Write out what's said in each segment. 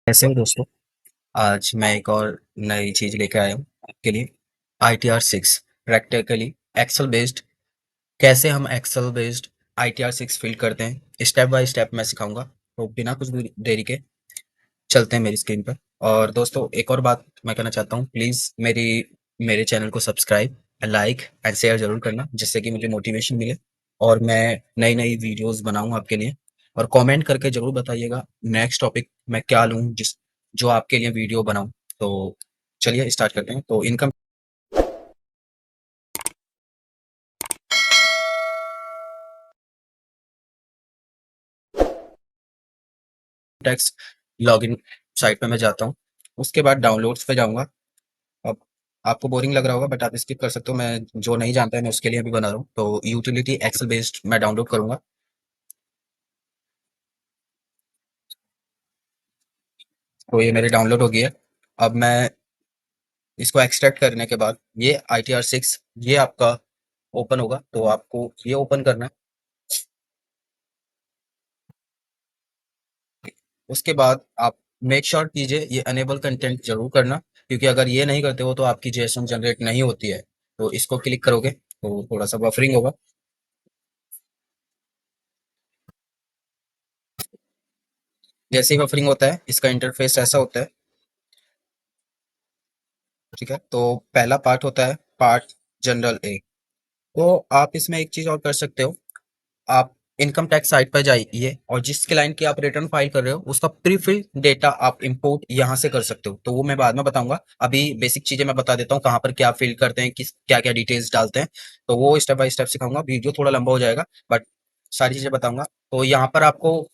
कैसे हो दोस्तों। आज मैं एक और नई चीज लेकर आया हूँ आपके लिए। ITR6 practically Excel based. कैसे हम एक्सेल बेस्ड ITR6 फिल करते हैं स्टेप बाय स्टेप मैं सिखाऊंगा। तो बिना कुछ भी देरी के चलते हैं मेरी स्क्रीन पर। और दोस्तों एक और बात मैं कहना चाहता हूँ, प्लीज़ मेरे चैनल को सब्सक्राइब, लाइक एंड शेयर ज़रूर करना, जिससे कि मुझे मोटिवेशन मिले और मैं नई नई वीडियोस बनाऊं आपके लिए। और कमेंट करके ज़रूर बताइएगा नेक्स्ट टॉपिक मैं क्या लूं, जिस जो आपके लिए वीडियो बनाऊं। तो चलिए स्टार्ट करते हैं। तो इनकम टैक्स लॉगिन साइट पे मैं जाता हूँ। उसके बाद डाउनलोड्स पे जाऊंगा। अब आपको बोरिंग लग रहा होगा बट आप स्किप कर सकते हो, मैं जो नहीं जानता है मैं उसके लिए अभी बना रहा हूँ। तो यूटिलिटी एक्सेल बेस्ड मैं डाउनलोड करूंगा। तो ये मेरे डाउनलोड हो गई है। अब मैं इसको एक्सट्रैक्ट करने के बाद ये ITR6 ये आपका ओपन होगा, तो आपको ये ओपन करना है। उसके बाद आप मेक श्योर कीजिए ये अनेबल कंटेंट जरूर करना, क्योंकि अगर ये नहीं करते हो तो आपकी जेएसएन जनरेट नहीं होती है। तो इसको क्लिक करोगे तो थोड़ा सा बफरिंग होगा। जैसे ही बफरिंग होता है इसका इंटरफेस ऐसा होता है। ठीक है, तो पहला पार्ट होता है पार्ट जनरल ए। तो आप इसमें एक चीज और कर सकते हो। आप इनकम टैक्स साइट पर जाइए और जिस क्लाइंट की आप रिटर्न फाइल कर रहे हो उसका प्रीफिल डेटा आप इंपोर्ट यहाँ से कर सकते हो। तो वो मैं बाद में बताऊंगा, अभी बेसिक चीजें मैं बता देता हूँ कहाँ पर क्या फिल करते हैं, किस क्या क्या डिटेल्स डालते हैं। तो वो स्टेप बाय स्टेप सिखाऊंगा, वीडियो थोड़ा लंबा हो जाएगा बट सारी चीजें बताऊंगा। तो यहाँ पर आपको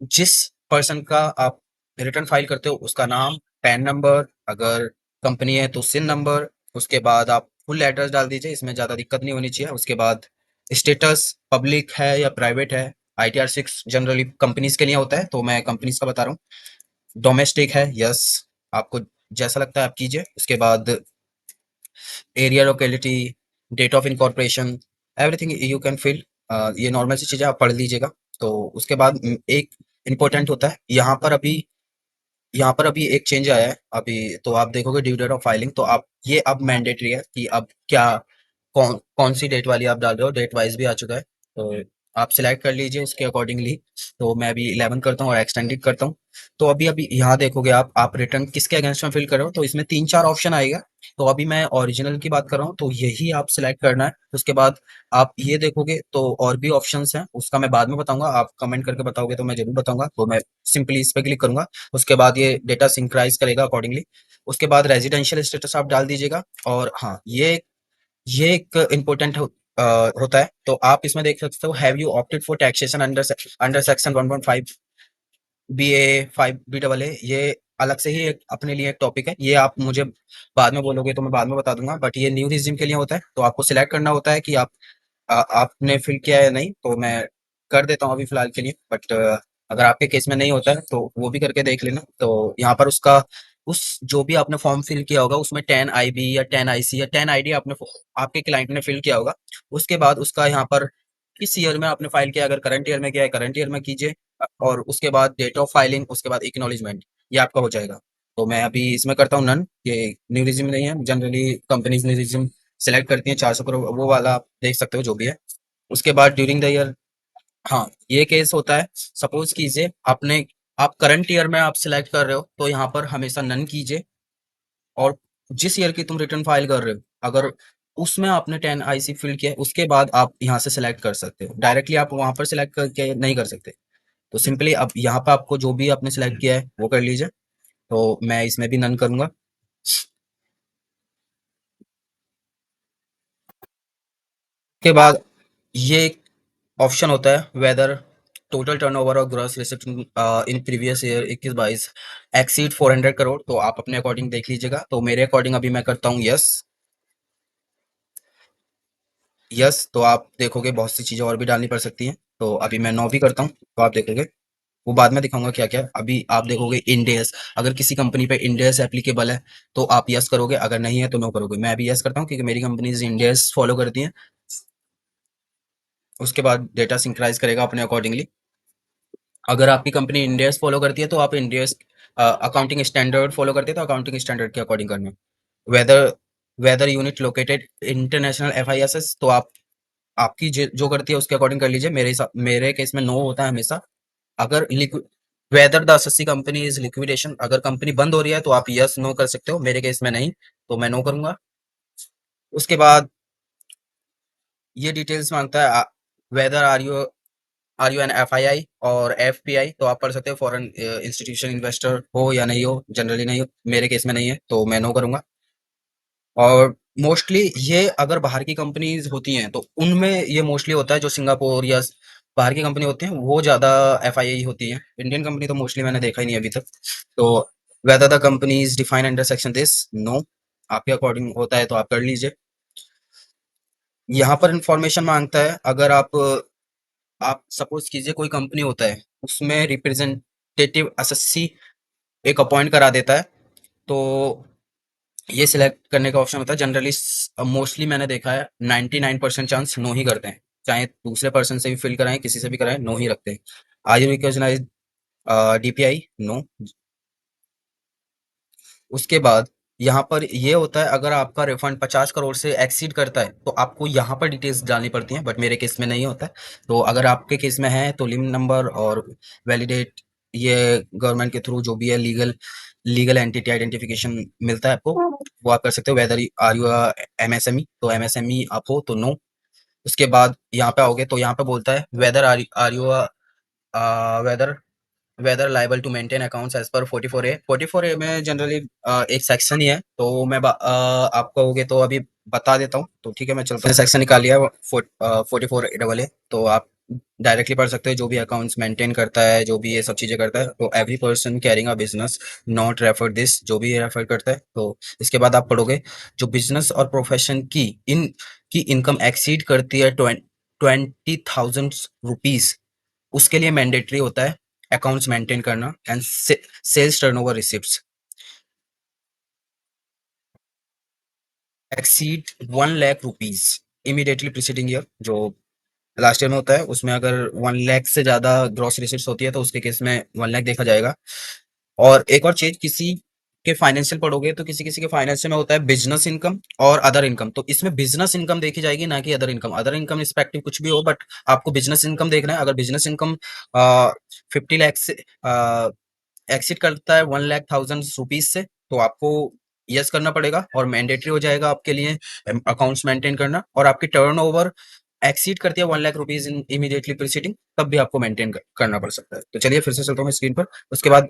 जिस पर्सन का आप रिटर्न फाइल करते हो उसका नाम, पैन नंबर, अगर कंपनी है तो सिन नंबर, उसके बाद आप फुल एड्रेस डाल दीजिए, इसमें ज़्यादा दिक्कत नहीं होनी चाहिए। उसके बाद स्टेटस पब्लिक है या प्राइवेट है। ITR6 जनरली कंपनीज के लिए होता है तो मैं कंपनीज का बता रहा हूँ। डोमेस्टिक है, यस, आपको जैसा लगता है आप कीजिए। उसके बाद area locality, date of incorporation, everything you can fill. ये नॉर्मल सी चीज़ें आप पढ़ लीजिएगा। तो उसके बाद एक इम्पोर्टेंट होता है यहाँ पर अभी एक चेंज आया है अभी। तो आप देखोगे ड्यू डेट ऑफ फाइलिंग, तो आप ये अब मैंडेटरी है कि अब क्या कौन कौन सी डेट वाली आप डाल रहे हो। डेट वाइज भी आ चुका है, तो आप सिलेक्ट कर लीजिए उसके अकॉर्डिंगली। तो मैं अभी 11 करता हूँ और एक्सटेंडेड करता हूँ। तो अभी अभी यहाँ देखोगे आप रिटर्न किसके अगेंस्ट में फिल कर रहे हो, तो इसमें तीन चार ऑप्शन आएगा। तो अभी मैं ओरिजिनल की बात कर रहा हूँ, तो यही आप सिलेक्ट करना है। उसके बाद आप ये देखोगे तो और भी ऑप्शंस हैं, उसका मैं बाद में बताऊंगा। आप कमेंट करके बताओगे तो मैं जरूर बताऊंगा। तो मैं सिंपली इस पे क्लिक करूंगा। उसके बाद ये डेटा सिंक्राइज करेगा अकॉर्डिंगली। उसके बाद रेजिडेंशियल स्टेटस आप डाल दीजिएगा। और हाँ, ये एक इम्पोर्टेंट होता है। तो आप इसमें देख सकते हो, have you opted for taxation under section 1.5 BA 5 BAA, ये अलग से ही एक अपने लिए एक टॉपिक है। ये आप मुझे बाद में बोलोगे तो मैं बाद में बता दूंगा, बट ये न्यू रिज्यूम के लिए होता है। तो आपको सिलेक्ट करना होता है कि आपने फिल किया है या नहीं। तो मैं कर देता हूँ अभी फिलहाल के लिए, बट अगर आपके केस में नहीं होता है तो वो भी करके देख लेना। तो यहाँ पर उसका उस जो भी आपने फॉर्म फिल किया होगा उसमें 10 IB या 10 IC या 10 ID आपके क्लाइंट ने फिल किया होगा। उसके बाद उसका यहाँ पर किस ईयर में आपने फाइल किया, अगर करंट ईयर में किया है करंट ईयर में कीजिए। और उसके बाद डेट ऑफ फाइलिंग, उसके बाद एक्नॉलेजमेंट, ये आपका हो जाएगा। तो मैं अभी इसमें करता हूँ नन, ये न्यू रिज्यूम नहीं है। Generally companies new resume select करती हैं 400 करोड़, वो वाला आप देख सकते हो जो भी है। उसके बाद ड्यूरिंग द ईयर, हाँ, ये केस होता है। सपोज कीजिए आप करंट ईयर में आप सिलेक्ट कर रहे हो तो यहाँ पर हमेशा नन कीजिए। और जिस ईयर की तुम रिटर्न फाइल कर रहे हो, अगर उसमें आपने 10 IC फिल किया है उसके बाद आप यहाँ से सिलेक्ट कर सकते हो। डायरेक्टली आप वहां पर सिलेक्ट करके नहीं कर सकते। तो सिंपली अब यहाँ पर आपको जो भी आपने सिलेक्ट किया है वो कर लीजिए। तो मैं इसमें भी नन करूंगा। के बाद ये एक ऑप्शन होता है, वेदर टोटल टर्नओवर और gross receipt in previous year 21-22 exceed 400 crore. तो आप अपने अकॉर्डिंग देख लीजिएगा। तो मेरे अकॉर्डिंग अभी मैं करता हूँ यस। यस, तो आप देखोगे बहुत सी चीज़ें और भी डालनी पड़ सकती हैं। तो अभी मैं नो भी करता हूँ, तो आप देखोगे वो बाद में दिखाऊंगा क्या क्या। अभी आप देखोगे इंडेस, अगर किसी कंपनी पे इंडेस एप्लीकेबल है तो आप यस करोगे, अगर नहीं है तो नो करोगे। मैं अभी यस करता हूँ क्योंकि मेरी कंपनी इंडेस फॉलो करती है। उसके बाद डेटा सिंक्राइज करेगा अपने अकॉर्डिंगली। अगर आपकी कंपनी इंडेस फॉलो करती है तो आप इंडेस अकाउंटिंग स्टैंडर्ड फॉलो करते हैं तो अकाउंटिंग स्टैंडर्ड के अकॉर्डिंग करना। Whether whether unit located international FISS, तो आप आपकी जो करती है उसके अकॉर्डिंग कर लीजिए। मेरे केस में नो होता है हमेशा। अगर whether the assessee company is liquidation, अगर कंपनी बंद हो रही है तो आप यस नो कर सकते हो, मेरे केस में नहीं, तो मैं नो करूंगा। उसके बाद ये डिटेल्स मांगता है whether are you an FII और FPI, तो आप पढ़ सकते हो फॉरेन इंस्टीट्यूशन इन्वेस्टर हो या नहीं हो, जनरली नहीं हो, मेरे केस में नहीं है तो मैं नो करूंगा। और मोस्टली ये अगर बाहर की कंपनीज होती हैं तो उनमें ये मोस्टली होता है, जो सिंगापुर या बाहर की कंपनी होती हैं वो ज़्यादा FII होती हैं। इंडियन कंपनी तो मोस्टली मैंने देखा ही नहीं अभी तक। तो whether the company is defined under section this, no, आपके अकॉर्डिंग होता है तो आप कर लीजिए। यहाँ पर इंफॉर्मेशन मांगता है, अगर आप सपोज कीजिए कोई कंपनी होता है, उसमें रिप्रेजेंटेटिव एसएससी एक अपॉइंट करा देता है, तो ये सिलेक्ट करने का ऑप्शन होता है। जनरली मोस्टली मैंने देखा है 99% चांस नो ही करते हैं, चाहे दूसरे पर्सन से भी फिल कराएं, किसी से भी कराएं, नो ही रखते हैं। Are you recognize DPI, no. उसके बाद यहाँ पर ये होता है, अगर आपका रिफंड 50 करोड़ से एक्सीड करता है तो आपको यहाँ पर डिटेल्स डालनी पड़ती हैं, बट मेरे केस में नहीं होता है। तो अगर आपके केस में है तो लिम नंबर और वैलिडेट, ये गवर्नमेंट के थ्रू जो भी है लीगल लीगल एंटिटी आइडेंटिफिकेशन मिलता है आपको, वो आप कर सकते हो। वेदर आर यू MSME, तो MSME आप हो तो नो। उसके बाद यहाँ पे आओगे तो यहाँ पे बोलता है whether are you whether whether liable to maintain accounts as per 44A। 44A में जनरली एक सेक्शन ही है, तो मैं आप कहोगे तो अभी बता देता हूँ, तो ठीक है मैं चलता हूँ। सेक्शन निकाल लिया 44AA, तो आप डायरेक्टली पढ़ सकते हो, जो भी अकाउंट्स मेंटेन करता है, जो भी ये सब चीज़ें करता है, तो every person carrying a business not refer this, जो भी ये रेफर करता है। तो इसके बाद आप पढ़ोगे, जो बिजनेस और प्रोफेशन की इनकम एक्सीड करती है 20,000 रुपीज, उसके लिए मैंडेटरी होता है अकाउंट्स मेंटेन करना and sales turnover receipts exceed 1 lakh rupees immediately preceding year, जो लास्ट ईयर में होता है, उसमें अगर 1 लाख से ज्यादा ग्रॉस रिसिप्ट्स होती है तो उसके केस में 1 लाख देखा जाएगा। और एक और चीज, किसी के फाइनेंशियल पढ़ोगे तो किसी किसी के फाइनेंशियल में होता है बिजनेस इनकम और अदर इनकम, तो इसमें बिजनेस इनकम देखी जाएगी ना कि other income. Other income respective कुछ भी हो, बट आपको बिजनेस इनकम देखना है। अगर बिजनेस इनकम 50 लाख से एक्सिट करता है 1 लाख 1000 रुपीज से, तो आपको यस करना पड़ेगा और मैंडेटरी हो जाएगा आपके लिए अकाउंट्स मेंटेन करना। और आपकी टर्नओवर एक्सीड करती है 1 lakh rupees in immediately preceding, तब भी आपको मेंटेन करना पड़ सकता है। तो चलिए फिर से चलता हूँ स्क्रीन पर। उसके बाद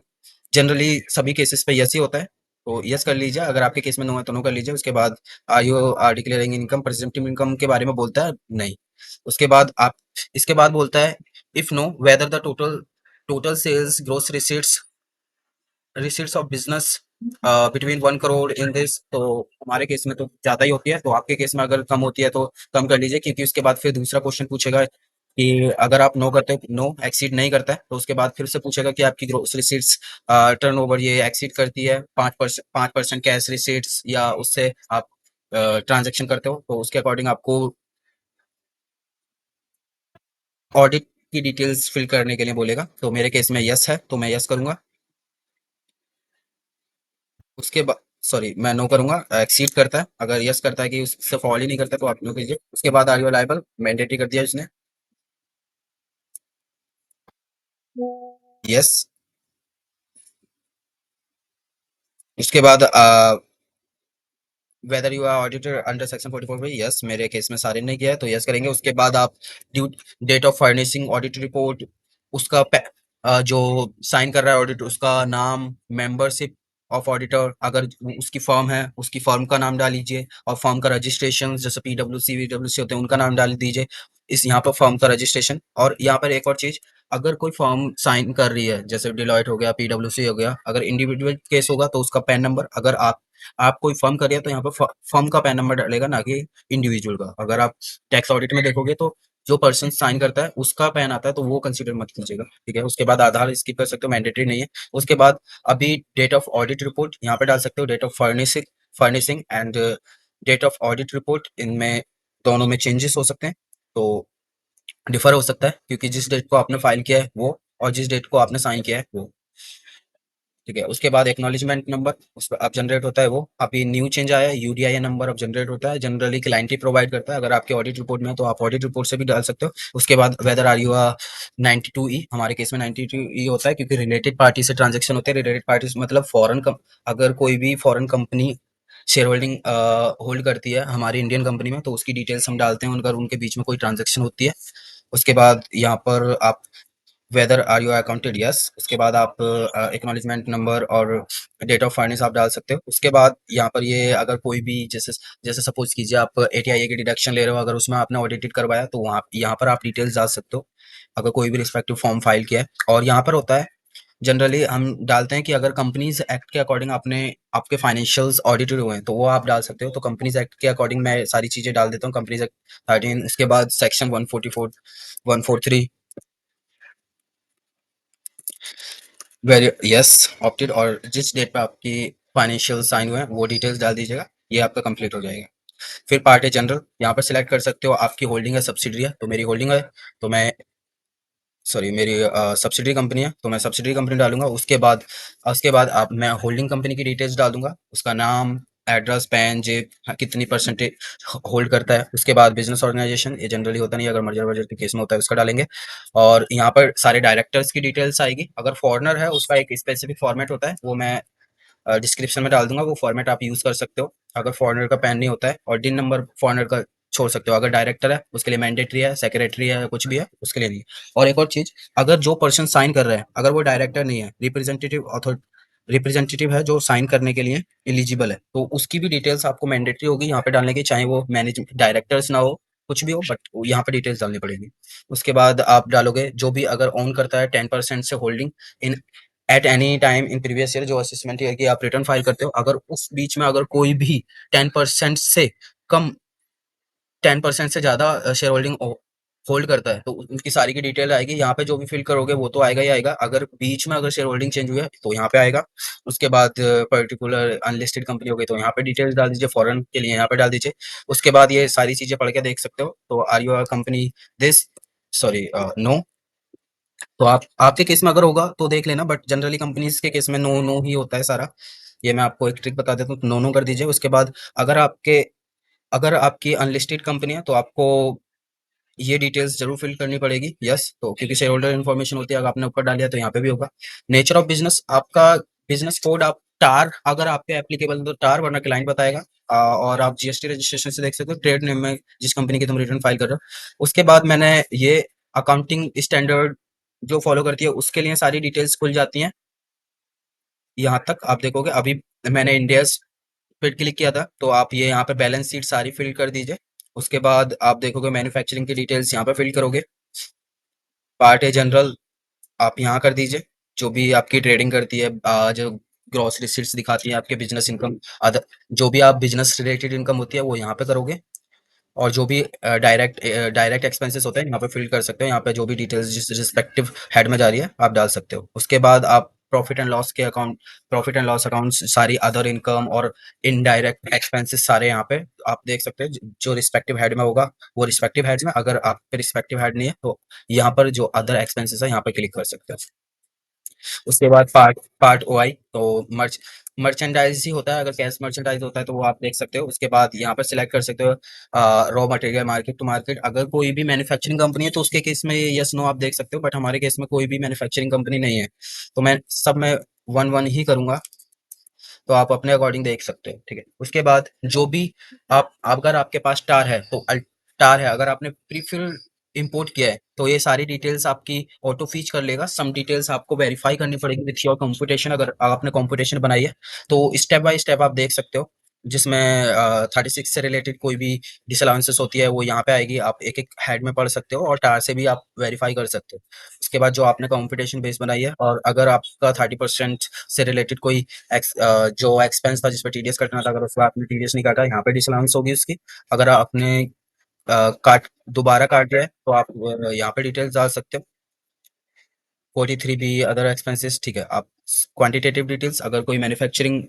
जनरली सभी केसेस पे यस ही होता है, तो यस कर लीजिए। अगर आपके केस में नो है तो नो कर लीजिए। उसके बाद are you are declaring income, presumptive income के बारे में बोलता है, नहीं। उसके बाद आप इसके बाद बोलता है if no whether the total total sales gross receipts of business between 1 crore in this, तो हमारे केस में तो ज्यादा ही होती है, तो आपके केस में अगर कम होती है तो कम कर लीजिए, क्योंकि उसके बाद फिर दूसरा क्वेश्चन पूछेगा कि अगर आप नो करते हो, नो एक्सीड नहीं करता है, तो उसके बाद फिर से पूछेगा कि आपकी ग्रोस रिसीट्स टर्नओवर ये एक्सीड करती है 5% कैश रिसीट्स, या उससे आप ट्रांजेक्शन करते हो, तो उसके अकॉर्डिंग आपको ऑडिट की डिटेल्स फिल करने के लिए बोलेगा। तो मेरे केस में यस है तो मैं यस करूंगा। उसके बाद सॉरी मैं नो करूंगा, एक्सीड करता है। अगर यस करता है कि उससे फॉल ही नहीं करता तो आप नो कीजिए। उसके बाद आर यू लायबल, मैंडेटरी कर दिया इसने, यस। उसके बाद whether you are auditor under section 44 में, यस, मेरे केस में सारे ने किया है तो यस करेंगे। उसके बाद आप due date of furnishing audit report, उसका जो साइन कर रहा है ऑडिट, उसका नाम, मेंबरशिप ऑफ ऑडिटर, अगर उसकी फर्म है उसकी फर्म का नाम डाल लीजिए, और फर्म का रजिस्ट्रेशन जैसे PWC VWC होते हैं उनका नाम डाल दीजिए, इस यहाँ पर फर्म का रजिस्ट्रेशन। और यहाँ पर एक और चीज, अगर कोई फर्म साइन कर रही है जैसे डिलॉयट हो गया, PWC हो गया, अगर इंडिविजुअल केस होगा तो उसका पैन नंबर, अगर आप कोई फर्म करिए तो यहाँ पर फर्म का पैन नंबर डालेगा, ना कि इंडिविजुअल का। अगर आप टैक्स ऑडिट में देखोगे तो जो पर्सन साइन करता है उसका पैन आता है, तो वो कंसीडर मत कीजिएगा, ठीक है। उसके बाद आधार स्किप कर सकते हो, मैंडेटरी नहीं है। उसके बाद अभी डेट ऑफ ऑडिट रिपोर्ट यहाँ पे डाल सकते हो, date of furnishing and date of audit report, इनमें दोनों में चेंजेस हो सकते हैं, तो डिफर हो सकता है, क्योंकि जिस डेट को आपने फाइल किया है वो, और जिस डेट को आपने साइन किया है वो। ठीक है। उसके बाद एक्नॉलेजमेंट नंबर उस पर अब जनरेट होता है, वो अभी न्यू चेंज आया है, यूडीआई नंबर अब जनरेट होता है, जनरली क्लाइंट ही प्रोवाइड करता है। अगर आपके ऑडिट रिपोर्ट में है तो आप ऑडिट रिपोर्ट से भी डाल सकते हो। उसके बाद वेदर आर यू 92 ई, हमारे केस में 92 ई होता है क्योंकि रिलेटेड पार्टी से ट्रांजेक्शन होते हैं। रिलेटेड पार्टी मतलब फॉरेन, अगर कोई भी foreign company share holding hold करती है हमारी इंडियन कंपनी में, तो उसकी डिटेल्स हम डालते हैं अगर उनके बीच में कोई ट्रांजेक्शन होती है। उसके बाद यहाँ पर आप whether are you accounted, yes. उसके बाद आप एक्नॉलेजमेंट नंबर और डेट ऑफ फाइनेंस आप डाल सकते हो। उसके बाद यहाँ पर ये अगर कोई भी जैसे जैसे सपोज कीजिए आप एटीआई की डिडक्शन ले रहे हो, अगर उसमें आपने ऑडिटेड करवाया तो वहाँ यहाँ पर आप डिटेल्स डाल सकते हो अगर कोई भी रिस्पेक्टिव फॉर्म फाइल किया है। और यहाँ पर होता है जनरली हम डालते हैं कि अगर कंपनीज एक्ट के अकॉर्डिंग आपने आपके फाइनेंशियल्स ऑडिटेड हुए हैं तो वो आप डाल सकते हो। तो कंपनीज एक्ट के अकॉर्डिंग मैं सारी चीज़ें डाल देता हूँ, कंपनीज एक्ट 13। उसके बाद सेक्शन 144 143 वेरी यस ऑप्टेड, और जिस डेट पे आपकी फाइनेंशियल साइन हुए हैं वो डिटेल्स डाल दीजिएगा, ये आपका कंप्लीट हो जाएगा। फिर पार्ट है जनरल, यहाँ पर सिलेक्ट कर सकते हो आपकी होल्डिंग है सब्सिडरी है, तो मेरी होल्डिंग है, तो मैं सॉरी मेरी सब्सिडरी कंपनी है तो मैं सब्सिडरी कंपनी डालूंगा। उसके बाद आप मैं होल्डिंग कंपनी की डिटेल्स डाल दूंगा, उसका नाम, एड्रेस, पैन, जेब, हाँ, कितनी परसेंटेज होल्ड करता है। उसके बाद बिजनेस ऑर्गेनाइजेशन, ये जनरली होता नहीं, अगर मर्जर वर्जर के केस में होता है उसका डालेंगे। और यहाँ पर सारे डायरेक्टर्स की डिटेल्स आएगी। अगर फॉरनर है उसका एक स्पेसिफिक फॉर्मेट होता है, वो मैं डिस्क्रिप्शन में डाल दूंगा, वो फॉर्मेट आप यूज़ कर सकते हो। अगर फॉरनर का पैन नहीं होता है, और डिन नंबर फॉरनर का छोड़ सकते हो। अगर डायरेक्टर है उसके लिए मैंडेटरी है, सेक्रेटरी है, कुछ भी है उसके लिए नहीं। और एक और चीज़, अगर जो पर्सन साइन कर रहा है अगर वो डायरेक्टर नहीं है, रिप्रेजेंटेटिव है जो साइन करने के लिए एलिजिबल है, तो उसकी भी डिटेल्स आपको मैंडेटरी होगी यहाँ पे डालने की, चाहे वो मैनेज डायरेक्टर्स ना हो, कुछ भी हो, बट यहाँ पे डिटेल्स डालनी पड़ेगी। उसके बाद आप डालोगे जो भी अगर ओन करता है 10% से holding in at any time in previous year, जो असेसमेंट ईयर की आप रिटर्न फाइल करते हो, अगर उस बीच में अगर कोई भी 10% से कम 10% से ज़्यादा शेयर होल्डिंग होल्ड करता है तो उनकी सारी की डिटेल आएगी यहाँ पे। जो भी फिल करोगे वो तो आएगा ही आएगा, अगर बीच में अगर शेयर होल्डिंग चेंज हुई है तो यहाँ पे आएगा। उसके बाद पर्टिकुलर अनलिस्टेड कंपनी हो गई तो यहाँ पे डिटेल्स डाल दीजिए, फॉरेन के लिए यहाँ पे डाल दीजिए। उसके बाद ये सारी चीज़ें पढ़ के देख सकते हो। तो are you company this, sorry no, तो आप आपके केस में अगर होगा तो देख लेना, बट जनरली कंपनीज के केस में नो नो ही होता है सारा। ये मैं आपको एक ट्रिक बता देता हूँ, नो नो कर दीजिए। उसके बाद अगर आपके अगर आपकी अनलिस्टेड कंपनी है तो आपको ये डिटेल्स जरूर फिल करनी पड़ेगी, यस। तो क्योंकि शेयर होल्डर इन्फॉर्मेशन होती है, अगर आपने ऊपर डाल दिया तो यहाँ पे भी होगा। नेचर ऑफ बिजनेस, आपका बिजनेस कोड आप टार, अगर आप पे एप्लीकेबल तो टार, वरना क्लाइंट बताएगा। और आप जीएसटी रजिस्ट्रेशन से देख सकते हो ट्रेड नेम में जिस कंपनी की तुम रिटर्न फाइल कर रहे हो। उसके बाद मैंने ये अकाउंटिंग स्टैंडर्ड जो फॉलो करती है उसके लिए सारी डिटेल्स खुल जाती हैं। यहाँ तक आप देखोगे, अभी मैंने इंडियाज पे क्लिक किया था तो आप ये यहाँ पे बैलेंस शीट सारी फिल कर दीजिए। उसके बाद आप देखोगे मैन्युफैक्चरिंग की डिटेल्स यहाँ पे फिल करोगे। पार्ट ए जनरल आप यहाँ कर दीजिए, जो भी आपकी ट्रेडिंग करती है, जो ग्रॉस रिसीट्स दिखाती है आपके बिजनेस इनकम, अदर जो भी आप बिजनेस रिलेटेड इनकम होती है वो यहाँ पे करोगे। और जो भी डायरेक्ट एक्सपेंसेस होते हैं यहाँ पे फिल कर सकते हो, यहाँ पे जो भी डिटेल्स जिस रिस्पेक्टिव हेड में जा रही है आप डाल सकते हो। उसके बाद आप प्रॉफिट एंड लॉस अकाउंट, सारी अदर इनकम और इनडायरेक्ट एक्सपेंसेस सारे यहाँ पे आप देख सकते हैं। जो रिस्पेक्टिव हेड में होगा वो रिस्पेक्टिव हेड में, अगर आप पे रिस्पेक्टिव हेड नहीं है तो यहाँ पर जो अदर एक्सपेंसेस है यहाँ पे क्लिक कर सकते हैं। उसके बाद पार्ट पार्ट ओ आई, तो मर्चेंडाइज ही होता है, अगर कैश मर्चेंडाइज होता है तो वो आप देख सकते हो। उसके बाद यहाँ पर सिलेक्ट कर सकते हो raw material market to market. अगर कोई भी मैन्युफैक्चरिंग कंपनी है तो उसके केस में यस नो आप देख सकते हो, बट हमारे केस में कोई भी मैन्युफैक्चरिंग कंपनी नहीं है तो मैं वन वन ही करूंगा, तो आप अपने अकॉर्डिंग देख सकते हो, ठीक है। उसके बाद जो भी आप अगर आपके पास टार है तो टार है, अगर आपने प्रीफिल इंपोर्ट किया है तो ये सारी डिटेल्स आपकी ऑटो फीच कर लेगा। सम डिटेल्स आपको वेरीफाई करनी पड़ेगी विथ योर कंप्यूटेशन, अगर आपने कंप्यूटेशन बनाई है तो स्टेप बाय स्टेप आप देख सकते हो, जिसमें 36 से रिलेटेड कोई भी डिसअलाउंसेस होती है वो यहाँ पे आएगी, आप एक एक हेड में पढ़ सकते हो और टार से भी आप वेरीफाई कर सकते हो। उसके बाद जो आपने कंप्यूटेशन बेस बनाई है, और अगर आपका 30% से रिलेटेड कोई जो एक्सपेंस था जिसपे टीडीएस कटना था, अगर उसमें आपने टीडीएस नहीं काटा यहाँ पे डिसअलाउंस होगी उसकी। अगर आपने काट दोबारा काट रहे हैं तो आप यहाँ पे डिटेल्स डाल सकते हो। 43 बी अदर एक्सपेंसेस, ठीक है। आप क्वांटिटेटिव डिटेल्स, अगर कोई मैन्युफैक्चरिंग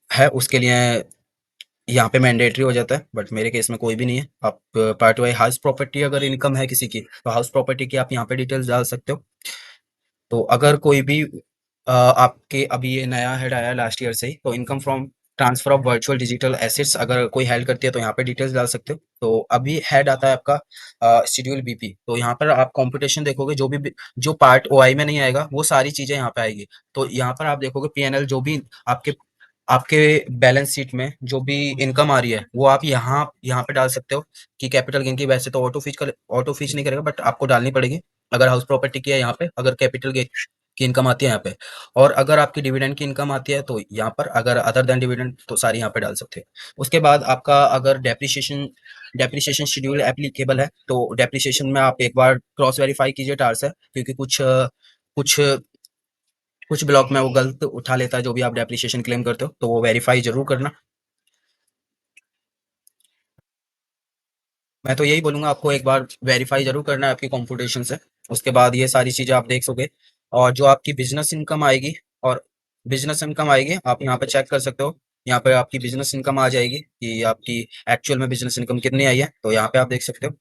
है उसके लिए यहाँ पे मैंडेटरी हो जाता है, बट मेरे केस में कोई भी नहीं है। आप पार्ट वाई हाउस प्रॉपर्टी अगर इनकम है किसी की तो हाउस प्रॉपर्टी की आप यहाँ पे डिटेल्स डाल सकते हो। तो अगर कोई भी आपके अभी ये नया हेड आया है लास्ट ईयर से ही, तो income from transfer of virtual digital assets अगर कोई हेल्ड करती है तो यहाँ पे डिटेल्स डाल सकते हो। तो अभी हेड आता है आपका शेड्यूल बीपी, तो यहाँ पर आप कंपटीशन देखोगे, जो पार्ट ओआई में नहीं आएगा वो सारी चीजें यहाँ पे आएगी। तो यहाँ पर आप देखोगे पीएनएल, जो भी आपके आपके बैलेंस शीट में जो भी इनकम आ रही है वो आप यहाँ यहाँ पे डाल सकते हो कि कैपिटल गेन की। वैसे तो ऑटो फीच नहीं करेगा, बट आपको डालनी पड़ेगी अगर हाउस प्रॉपर्टी की है यहाँ पे, अगर कैपिटल गेन की इनकम आती है यहाँ पे, और अगर आपकी डिविडेंड की इनकम आती है तो यहाँ पर, अगर अदर देन डिविडेंड तो सारी यहाँ पे डाल सकते हो। उसके बाद आपका अगर डेप्रिसिएशन शेड्यूल एप्लीकेबल है तो डेप्रिसिएशन में आप एक बार क्रॉस वेरीफाई कीजिए टार से, क्योंकि कुछ कुछ ब्लॉक में वो गलत उठा लेता है जो भी आप डेप्रिसिएशन क्लेम करते हो, तो वो वेरीफाई जरूर करना। मैं तो यही बोलूंगा, आपको एक बार वेरीफाई जरूर करना है आपकी कंप्यूटेशन से। उसके बाद ये सारी चीजें आप देख सकोगे। और जो आपकी और बिजनेस इनकम आएगी आप यहाँ पे चेक कर सकते हो। यहाँ पे आपकी बिजनेस इनकम आ जाएगी कि आपकी एक्चुअल में बिजनेस इनकम कितनी आई है, तो यहाँ पे आप देख सकते हो।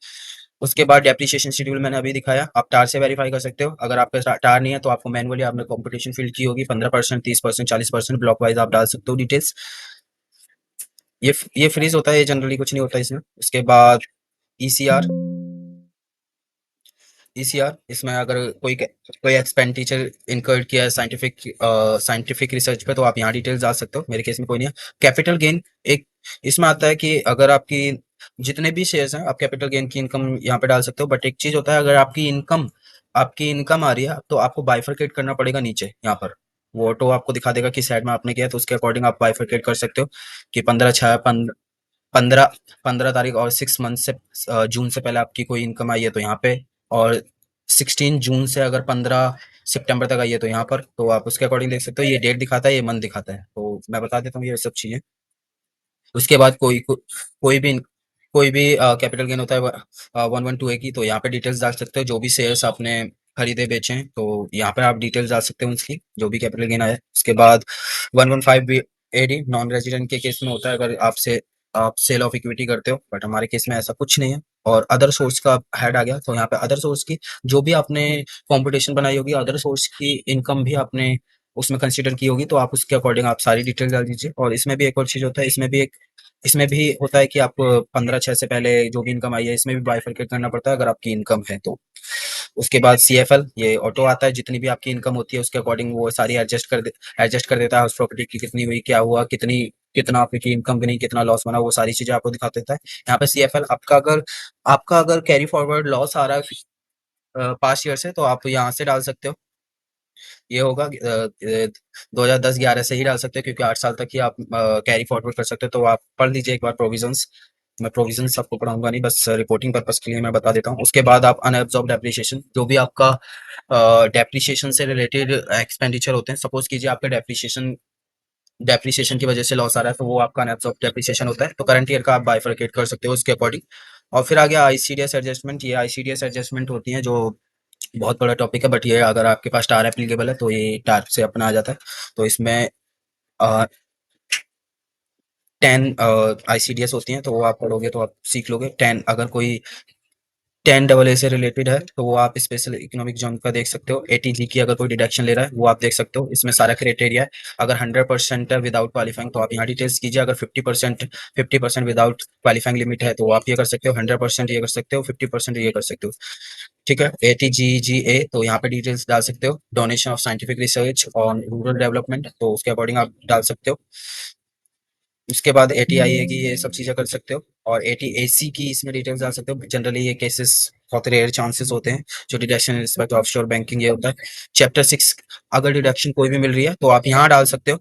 उसके बाद डेप्रिसिएशन शेड्यूल मैंने अभी दिखाया, आप टार से वेरीफाई कर सकते हो। अगर आपका टार नहीं है तो आपको मैनुअली आपने कंपटीशन फिल की होगी, 15%, 30%, 40% ब्लॉक वाइज आप डाल सकते हो डिटेल्स। ये फ्रीज होता है, ये जनरली कुछ नहीं होता इसमें। उसके बाद ईसीआर, इसमें अगर कोई एक्सपेंडिचर इनकर्ड किया है साइंटिफिक रिसर्च पे, तो आप यहाँ डिटेल्स डाल सकते हो। मेरे केस में कोई नहीं है। कैपिटल गेन एक इसमें आता है कि अगर आपकी जितने भी शेयर्स हैं आप कैपिटल गेन की इनकम यहाँ पे डाल सकते हो। बट एक चीज होता है, अगर आपकी इनकम आ रही है तो आपको बाइफरकेट करना पड़ेगा नीचे यहाँ पर। वो ऑटो आपको दिखा देगा किस साइड में आपने किया है, तो उसके अकॉर्डिंग आप बाइफरकेट कर सकते हो कि 15 पंद्रह तारीख और 6 मंथ से जून से पहले आपकी कोई इनकम आई है तो यहाँ पे, और 16 जून से अगर 15 सितंबर तक आई है तो यहाँ पर, तो आप उसके अकॉर्डिंग देख सकते हो। ये डेट दिखाता है, ये मंथ दिखाता है, तो मैं बता देता हूँ ये सब चीजें। उसके बाद कोई भी कैपिटल गेन होता है 112A की, तो यहाँ पे डिटेल्स डाल सकते हो। जो भी शेयर्स आपने खरीदे बेचे हैं तो यहाँ पे आप डिटेल्स डाल सकते हो उसकी, जो भी कैपिटल गेन आया है। उसके बाद 115AD नॉन रेजिडेंट के केस में होता है, अगर आप सेल ऑफ इक्विटी करते हो, बट हमारे केस में ऐसा कुछ नहीं है। और अदर सोर्स का हेड आ गया, तो यहाँ पे अदर सोर्स की जो भी आपने कॉम्पिटिशन बनाई होगी, अदर सोर्स की इनकम भी आपने उसमें कंसीडर की होगी, तो आप उसके अकॉर्डिंग आप सारी डिटेल डाल दीजिए। और इसमें भी एक और चीज होता है, इसमें भी होता है कि आपको 15/6 से पहले जो भी इनकम आई है इसमें भी बाइफरकेट करना पड़ता है अगर आपकी इनकम है तो। उसके बाद सीएफएल, ये ऑटो आता है, जितनी भी आपकी इनकम होती है उसके अकॉर्डिंग वो सारी एडजस्ट कर देता है। हाउस प्रॉपर्टी की कितनी हुई, क्या हुआ, कितना आपकी इनकम बनी, कितना लॉस बना, वो सारी चीजें आपको दिखा देता है यहाँ पे सीएफएल। आपका अगर कैरी फॉरवर्ड लॉस आ रहा है पास्ट ईयर से, तो आप यहाँ से डाल सकते हो। ये होगा 2010-11 से ही डाल सकते हो, क्योंकि 8 साल तक ही आप कैरी फॉरवर्ड कर सकते हो। तो आप पढ़ लीजिए एक बार प्रोविजंस। मैं प्रोविजंस आपको पढ़ाऊंगा नहीं, बस रिपोर्टिंग पर्पस के लिए मैं बता देता हूँ। उसके बाद आप अनएब्सॉर्ब डेप्रिसिएशन, जो भी आपका डेप्रिसिएशन से रिलेटेड एक्सपेंडिचर होते हैं, सपोज कीजिए आपका डेप्रिसिएशन की वजह से लॉस आ रहा है, तो वो आपका अनएब्सॉर्ब डेप्रिसिएशन होता है। तो करंट ईयर का आप बाइफरकेट कर सकते हो उसके अकॉर्डिंग। और फिर आ गया आईसीडीएस एडजस्टमेंट। ये आईसीडीएस एडजस्टमेंट होती है, जो बहुत बड़ा टॉपिक है, बट ये अगर आपके पास टार एप्लीकेबल है तो ये टार से अपना आ जाता है। तो इसमें 10 आईसीडीएस होती हैं, तो वो आप पढ़ोगे तो आप सीख लोगे। 10 अगर कोई 10 AA से रिलेटेड है तो वो आप स्पेशल इकोनॉमिक जोन का देख सकते हो। एटीजी की अगर कोई डिडक्शन ले रहा है वो आप देख सकते हो, इसमें सारा क्राइटेरिया है। अगर 100% है विदाउट क्वालिफाइंग तो आप यहाँ डिटेल्स कीजिए। अगर 50% विदाउट क्वालिफाइंग लिमिट है तो आप ये कर सकते हो, 100% ये कर सकते हो, 50% ये कर सकते हो। ठीक है, ATGGA, तो यहाँ पे डिटेल्स डाल सकते हो। Donation of scientific research on rural development, तो उसके अकॉर्डिंग आप डाल सकते हो। उसके बाद ATIA की ये सब चीज़ें कर सकते हो। और ATAC की इसमें डिटेल्स डाल सकते हो। जनरली ये केसेस बहुत रेयर चांसेस होते हैं, जो डिडक्शन रिस्पेक्ट ऑफशोर बैंकिंग ये होता है। चैप्टर 6, अगर डिडक्शन कोई भी मिल रही है तो आप यहाँ डाल सकते हो।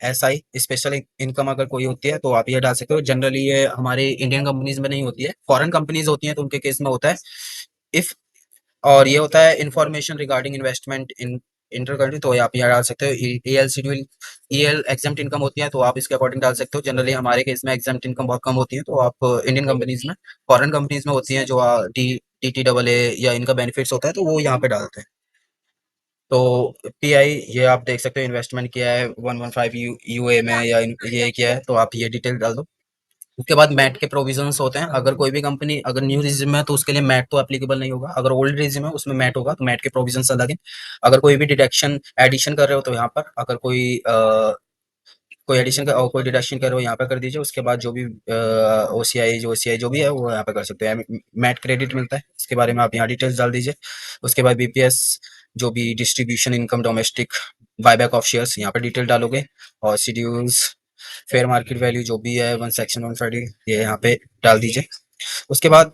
SI स्पेशल इनकम अगर कोई होती है तो आप ये डाल सकते हो। जनरली ये हमारे इंडियन कंपनीज में नहीं होती है, फॉरेन कंपनीज होती हैं तो उनके केस में होता है। इफ और ये होता है इंफॉर्मेशन रिगार्डिंग इन्वेस्टमेंट इन इंटर कंट्री, तो आप यहाँ डाल सकते हो। EL schedule, EL exempt income होती है तो आप इसके अकॉर्डिंग डाल सकते हो। जनरली हमारे केस में एग्जाम्प्ट इनकम बहुत कम होती है, तो आप इंडियन कंपनीज में, फॉरेन कंपनीज में होती हैं जो DTAA या इनका बेनिफिट्स होता है तो वो यहाँ पे डालते हैं। तो PI ये आप देख सकते हो, इन्वेस्टमेंट किया है 115 UA में, या ये किया है, तो आप ये डिटेल डाल दो। उसके बाद मैट के प्रोविजंस होते हैं। अगर कोई भी कंपनी अगर न्यू रिज्यूम है तो उसके लिए मैट तो एप्लीकेबल नहीं होगा। अगर ओल्ड रिज्यूम है उसमें मैट होगा, तो मैट के प्रोविजंस अलग हैं। अगर कोई भी डिडक्शन एडिशन कर रहे हो तो यहाँ पर, अगर कोई एडिशन का और कोई डिडक्शन कर रहे हो यहाँ पे कर दीजिए। उसके बाद जो भी ओसीआई जो भी है वो यहाँ पे कर सकते हैं। मैट क्रेडिट मिलता है, इसके बारे में आप यहाँ डिटेल्स डाल दीजिए। उसके बाद बीपीएस, जो भी distribution income domestic, buyback of shares, यहाँ पे डिटेल डालोगे। और शेड्यूल्स, फेयर मार्केट वैल्यू जो भी है, वन सेक्शन 130, ये यहाँ पे डाल दीजिए। उसके बाद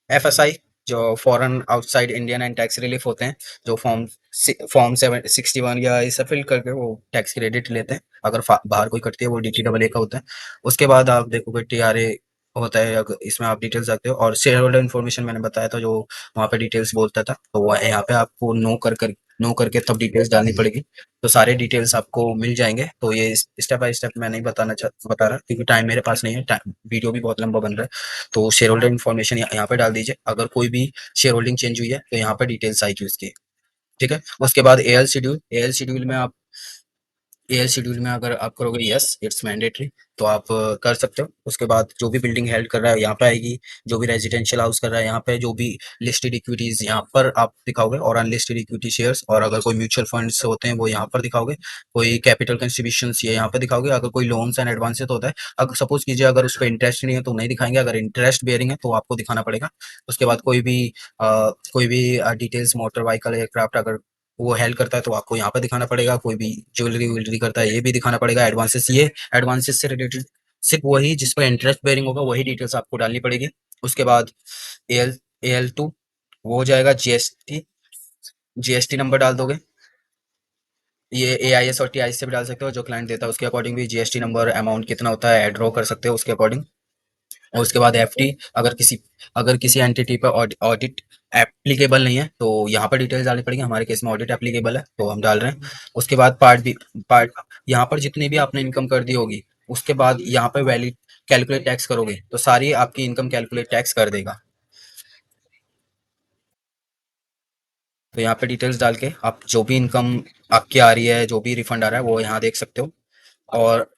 एफएसआई, जो foreign outside Indian and tax relief होते हैं, जो फॉर्म 761 या इसे फिल करके वो टैक्स क्रेडिट लेते हैं। अगर बाहर कोई कटती है वो DT का होता है। उसके बाद आप देखोगे TRA होता है, इसमें आप डिटेल्स रखते हो। और शेयर होल्डर इन्फॉर्मेशन मैंने बताया था, जो वहाँ पे डिटेल्स बोलता था, तो वो यहाँ पे आपको नो करके तब डिटेल्स डालनी पड़ेगी। तो सारे डिटेल्स आपको मिल जाएंगे। तो ये स्टेप बाय स्टेप मैं नहीं बता रहा, क्योंकि टाइम मेरे पास नहीं है, वीडियो भी बहुत लंबा बन रहा है। तो शेयर होल्डर इन्फॉर्मेशन यहाँ पे डाल दीजिए। अगर कोई भी शेयर होल्डिंग चेंज हुई है तो यहाँ पे डिटेल्स आएगी उसकी। ठीक है। उसके बाद एएल शेड्यूल में आप एआई शेड्यूल में अगर आप करोगे यस इट्स मैंडेटरी, तो आप कर सकते हो। उसके बाद जो भी बिल्डिंग हेल्ड कर रहा है यहाँ पे आएगी, जो भी रेजिडेंशियल हाउस कर रहा है यहाँ पे, जो भी लिस्टेड इक्विटीज यहाँ पर आप दिखाओगे, और अनलिस्टेड इक्विटी शेयर्स, और अगर कोई म्यूचुअल फंड्स होते हैं वो यहाँ पर दिखाओगे। कोई कैपिटल कंट्रीब्यूशंस ये यहाँ पे दिखाओगे। अगर कोई लोन्स एंड एडवांसेस होता है, अगर सपोज कीजिए अगर उस पर इंटरेस्ट नहीं है तो नहीं दिखाएंगे, अगर इंटरेस्ट बेयरिंग है तो आपको दिखाना पड़ेगा। उसके बाद कोई भी डिटेल्स, मोटर व्हीकल एयरक्राफ्ट अगर वो हेल्प करता है तो आपको यहाँ पे दिखाना पड़ेगा। कोई भी ज्वेलरी व्वेलरी करता है ये भी दिखाना पड़ेगा। एडवांसेस से रिलेटेड सिर्फ वही जिस पर इंटरेस्ट बेरिंग होगा वही डिटेल्स आपको डालनी पड़ेगी। उसके बाद AL2 वो हो जाएगा। जीएसटी नंबर डाल दोगे। ये AIS और TIS से भी डाल सकते हो, जो क्लाइंट देता है उसके अकॉर्डिंग भी जीएसटी नंबर, अमाउंट कितना होता है ड्रॉ कर सकते हो उसके अकॉर्डिंग। और उसके बाद FT, अगर किसी एंटिटी पर ऑडिट एप्लीकेबल नहीं है तो यहाँ पर डिटेल्स डालनी पड़ेगी। हमारे केस में ऑडिट एप्लीकेबल है तो हम डाल रहे हैं। उसके बाद पार्ट यहाँ पर जितनी भी आपने इनकम कर दी होगी, उसके बाद यहाँ पर वैलिड कैलकुलेट टैक्स करोगे तो सारी आपकी इनकम कैलकुलेट टैक्स कर देगा। तो यहाँ पे डिटेल्स डाल के आप जो भी इनकम आपकी आ रही है, जो भी रिफंड आ रहा है वो यहाँ देख सकते हो। और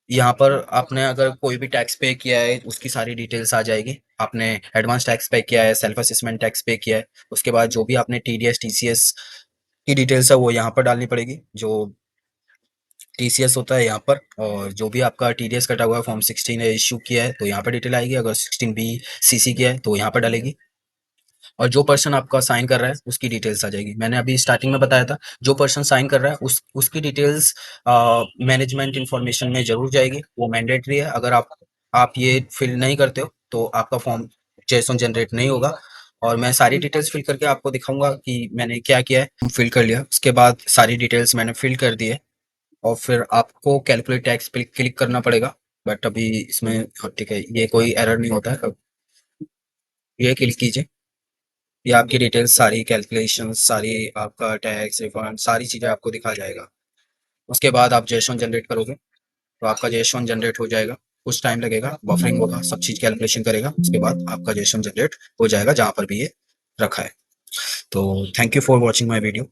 यहाँ पर आपने अगर कोई भी टैक्स पे किया है उसकी सारी डिटेल्स आ जाएगी। आपने एडवांस टैक्स पे किया है, सेल्फ असेसमेंट टैक्स पे किया है, उसके बाद जो भी आपने TDS TCS की डिटेल्स है वो यहाँ पर डालनी पड़ेगी। जो TCS होता है यहाँ पर, और जो भी आपका TDS कटा हुआ है, फॉर्म 16 इशू किया है तो यहाँ पर डिटेल आएगी। अगर 16B CC किया है तो यहाँ पर डालेगी। और जो पर्सन आपका साइन कर रहा है उसकी डिटेल्स आ जाएगी। मैंने अभी स्टार्टिंग में बताया था, जो पर्सन साइन कर रहा है उसकी डिटेल्स मैनेजमेंट इंफॉर्मेशन में जरूर जाएगी, वो मैंडेटरी है। अगर आप ये फिल नहीं करते हो तो आपका फॉर्म जेसॉन जनरेट नहीं होगा। और मैं सारी डिटेल्स फिल करके आपको दिखाऊंगा कि मैंने क्या किया है। फिल कर लिया, उसके बाद सारी डिटेल्स मैंने फिल कर दी है। और फिर आपको कैलकुलेट टैक्स पे क्लिक करना पड़ेगा। बट अभी इसमें, हाँ, ठीक है, ये कोई एरर नहीं होता है। ये क्लिक कीजिए, ये आपकी डिटेल्स सारी, कैलकुलेशन सारी, आपका टैक्स रिफंड सारी चीज़ें आपको दिखा जाएगा। उसके बाद आप जेसॉन जनरेट करोगे तो आपका जेसॉन जनरेट हो जाएगा। कुछ टाइम लगेगा, बफरिंग होगा, सब चीज़ कैलकुलेशन करेगा, उसके बाद आपका जेसॉन जनरेट हो जाएगा जहाँ पर भी ये रखा है। तो thank you for watching my video.